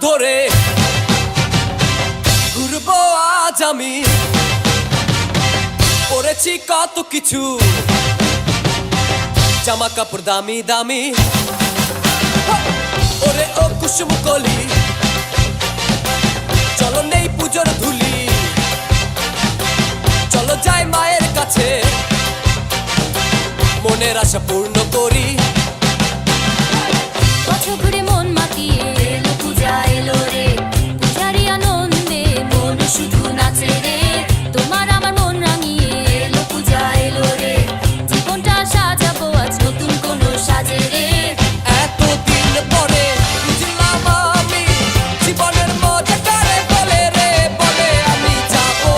ধরে ঘুরবো আজ আমি, পরেছি কত কিছু, জামা কাপড় দামি দামি। ওরে ও কুসুম কলি, চলো নেই পুজোর ধুলি, চলো যাই মায়ের কাছে, মনের আশা পূর্ণ করি। বছর ঘুরে মন মাতিয়ে এলো পূজা এলো রে, পূজারি আনন্দে মন শুধু নাচে রে। তোমার আমার মন রাঙিয়ে এলো পূজা এলো রে, জীবনটা সাজাবো আজ নতুন কোনো সাজে রে। এতদিন পরে বুঝলাম আমি জীবনের মজা কারে বলে রে বলে। আমি যাবো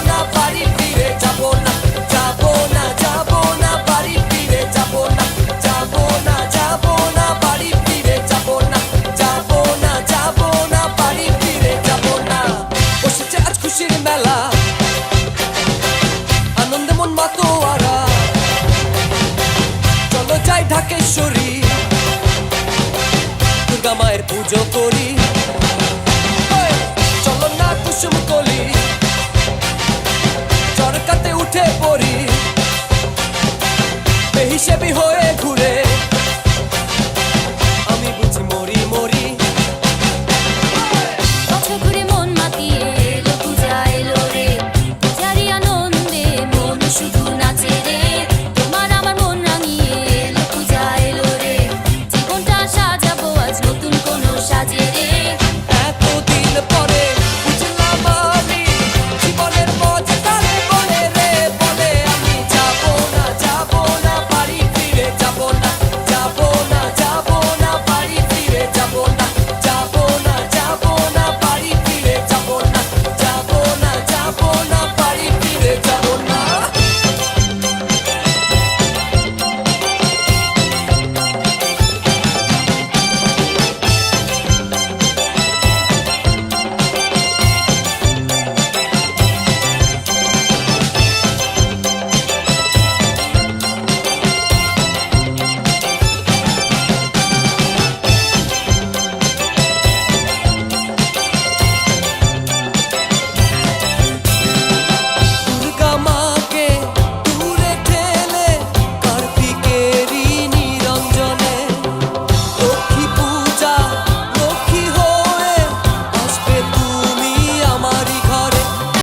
না বাড়ি ফিরে যাবো না, যাবো না বাড়ি ফিরে যাবো না, যাবো না বাড়ি ফিরে যাবো না, যাবো না বাড়ি ফিরে যাবো না। বসেছে আজ খুশির মেলা, আনন্দে মন মাতোয়ারা, চলো যাই ঢাকেশ্বরী, দুর্গা মায়ের পুজো করি। চলো না কুসুম কলি, চরকাতে উঠে পড়ি, বেহিসেবি হয়ে